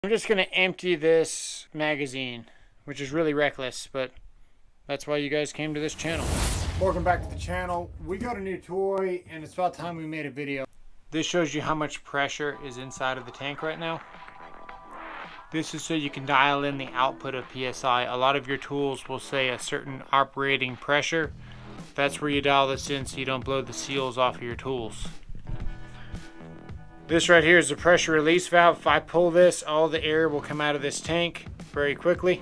I'm just going to empty this magazine, which is really reckless, but that's why you guys came to this channel. Welcome back to the channel. We got a new toy, and it's about time we made a video. This shows you how much pressure is inside of the tank right now. This is so you can dial in the output of PSI. A lot of your tools will say a certain operating pressure. That's where you dial this in so you don't blow the seals off of your tools. This right here is the pressure release valve. If I pull this, all the air will come out of this tank very quickly.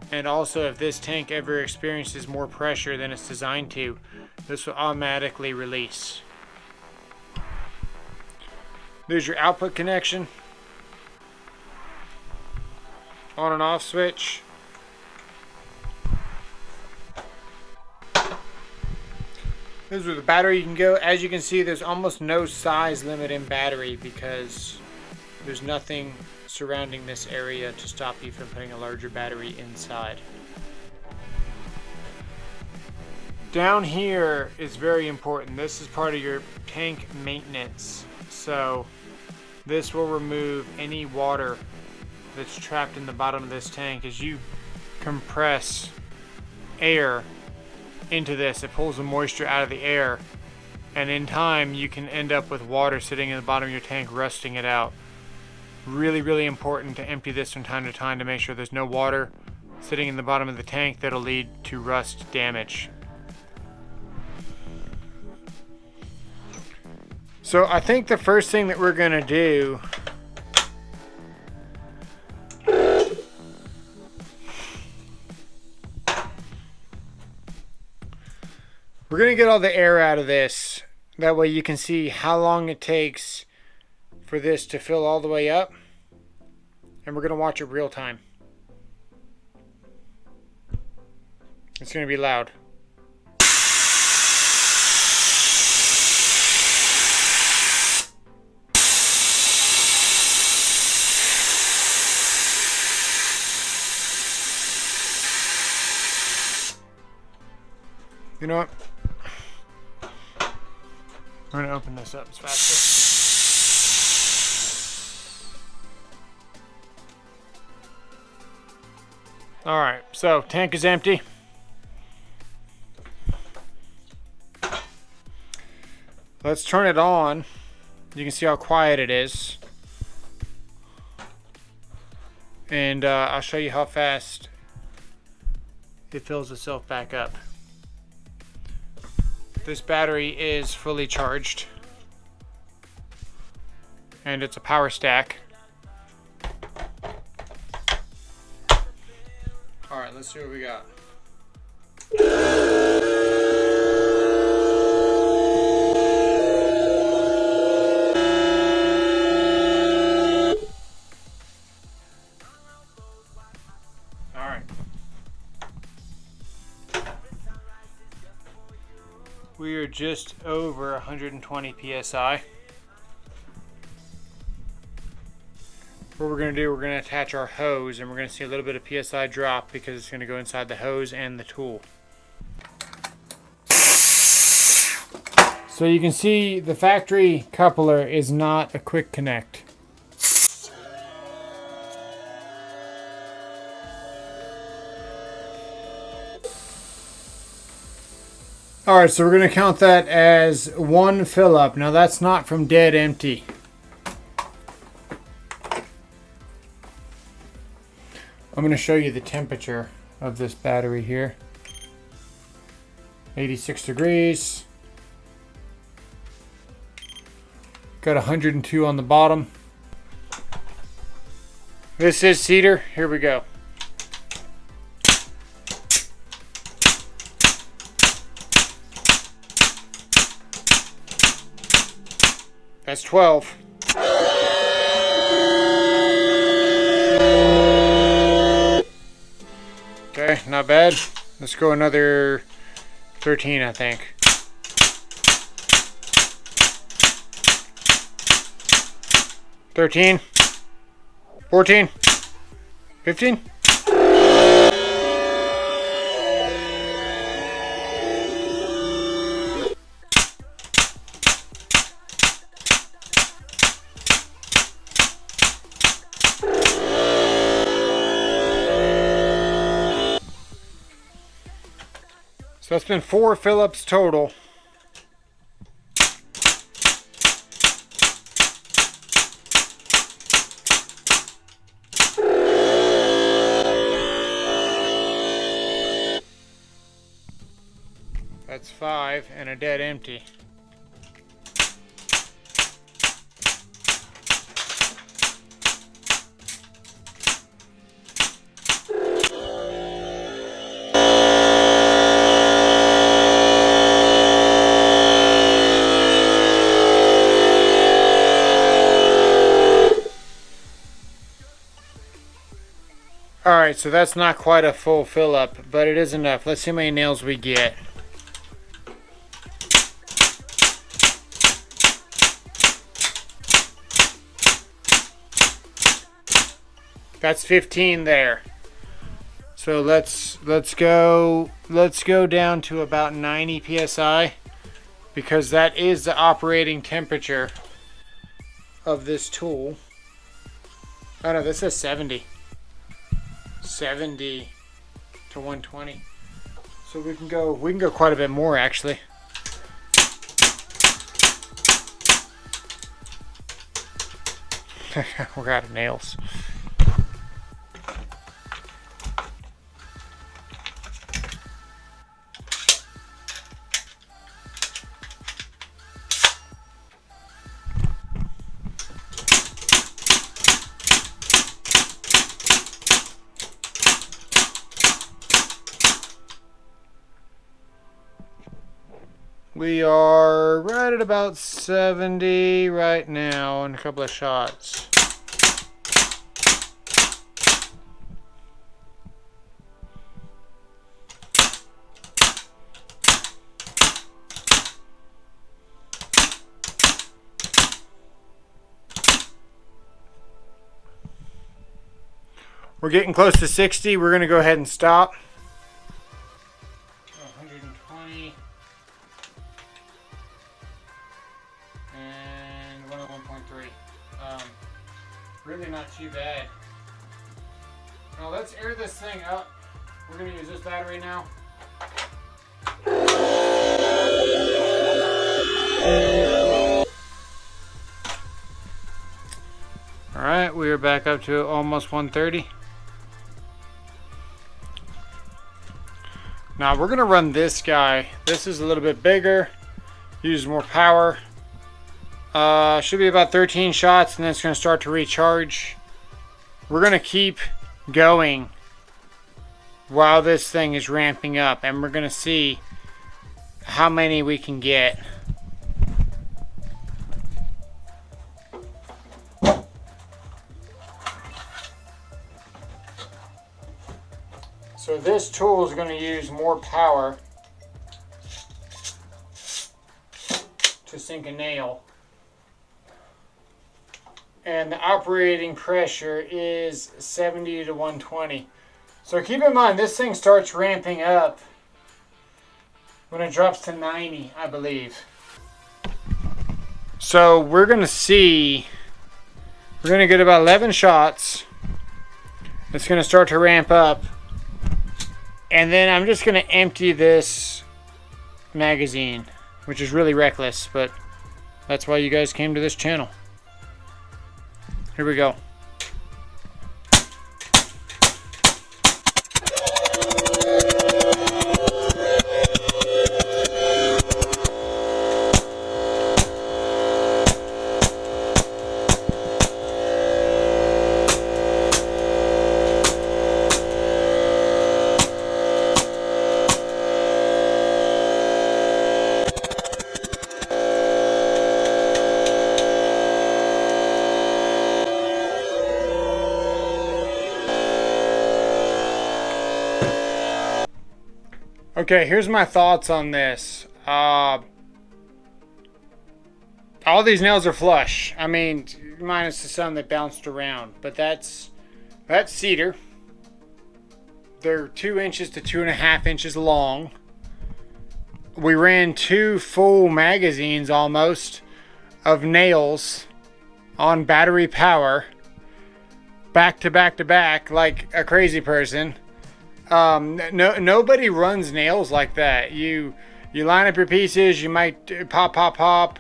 And also, if this tank ever experiences more pressure than it's designed to, this will automatically release. There's your output connection. On and off switch. This is where the battery can go. As you can see, there's almost no size limit in battery because there's nothing surrounding this area to stop you from putting a larger battery inside. Down here is very important. This is part of your tank maintenance. So this will remove any water that's trapped in the bottom of this tank. As you compress air into this, it pulls the moisture out of the air, and in time you can end up with water sitting in the bottom of your tank, rusting it out. Really important to empty this from time to time to make sure there's no water sitting in the bottom of the tank that'll lead to rust damage. So I think the first thing that we're gonna do we're going to get all the air out of this. That way you can see how long it takes for this to fill all the way up. And we're going to watch it real time. It's going to be loud. You know what? We're going to open this up. It's faster. Alright, so tank is empty. Let's turn it on. You can see how quiet it is. And I'll show you how fast it fills itself back up. This battery is fully charged, and it's a power stack. All right, let's see what we got. All right. We are just over 120 psi. What we're going to do, we're going to attach our hose, and we're going to see a little bit of psi drop because it's going to go inside the hose and the tool. So you can see the factory coupler is not a quick connect. Alright, so we're going to count that as one fill up. Now that's not from dead empty. I'm going to show you the temperature of this battery here. 86 degrees. Got 102 on the bottom. This is cedar. Here we go. That's 12. Okay, not bad. Let's go another 13, I think. 13. 14. 15. So that's been 4 fill-ups total. That's 5 and a dead empty. Alright, so that's not quite a full fill up, but it is enough. Let's see how many nails we get. That's 15 there. So let's go down to about 90 psi, because that is the operating temperature of this tool. Oh no, this says 70. 70 to 120. So we can go quite a bit more actually. We're out of nails. We are right at about 70 right now in a couple of shots. We're getting close to 60. We're going to go ahead and stop. 120. And 101.3. Really not too bad. Now let's air this thing up. We're going to use this battery now. Alright, we are back up to almost 130. Now we're going to run this guy. This is a little bit bigger, uses more power. Should be about 13 shots and then it's going to start to recharge. We're going to keep going while this thing is ramping up, and we're going to see how many we can get. So this tool is going to use more power to sink a nail. And the operating pressure is 70 to 120. So keep in mind, this thing starts ramping up when it drops to 90, I believe. So we're going to see, we're going to get about 11 shots. It's going to start to ramp up. And then I'm just going to empty this magazine, which is really reckless, but that's why you guys came to this channel. Here we go. Okay, here's my thoughts on this. All these nails are flush. I mean, minus the some that bounced around, but that's cedar. They're 2 inches to 2.5 inches long. We ran 2 full magazines almost of nails on battery power, back to back to back, like a crazy person. Nobody runs nails like that. You line up your pieces. You might pop.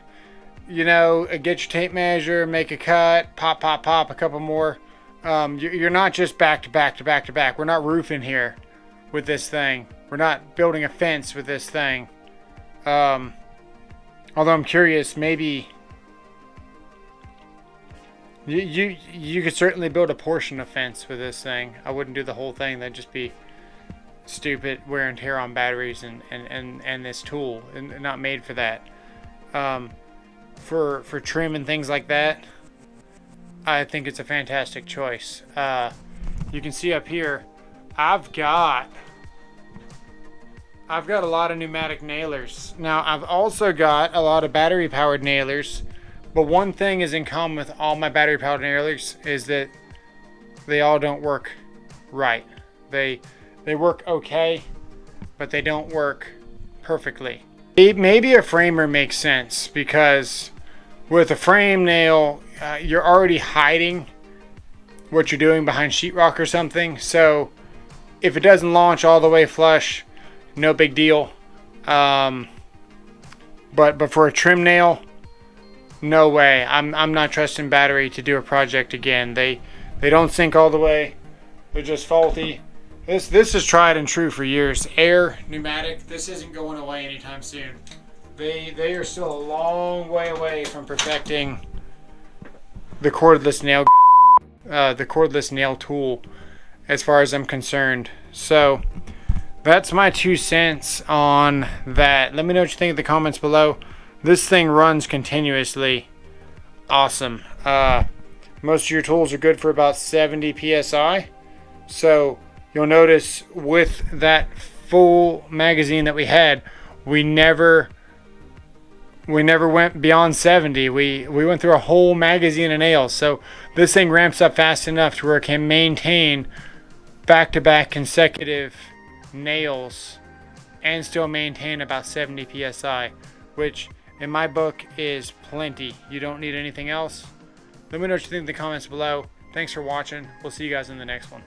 You know, get your tape measure, make a cut, pop, a couple more. You're not just back to back. We're not roofing here with this thing. We're not building a fence with this thing. Although I'm curious, maybe you could certainly build a portion of fence with this thing. I wouldn't do the whole thing. That'd just be stupid wear and tear on batteries and this tool, and not made for that. For trim and things like that, I think it's a fantastic choice. You can see up here, I've got a lot of pneumatic nailers. Now, I've also got a lot of battery powered nailers, but one thing is in common with all my battery powered nailers is that they all don't work right. They work okay, but they don't work perfectly. Maybe a framer makes sense, because with a frame nail, you're already hiding what you're doing behind sheetrock or something. So if it doesn't launch all the way flush, no big deal. But for a trim nail, no way. I'm not trusting battery to do a project again. They don't sync all the way. They're just faulty. This is tried and true for years. Air, pneumatic, this isn't going away anytime soon. They are still a long way away from perfecting the cordless nail tool, as far as I'm concerned. So that's my 2 cents on that. Let me know what you think in the comments below. This thing runs continuously. Awesome. Most of your tools are good for about 70 psi. So you'll notice with that full magazine that we had, we never went beyond 70. We went through a whole magazine of nails. So this thing ramps up fast enough to where it can maintain back-to-back consecutive nails and still maintain about 70 psi, which in my book is plenty. You don't need anything else. Let me know what you think in the comments below. Thanks for watching. We'll see you guys in the next one.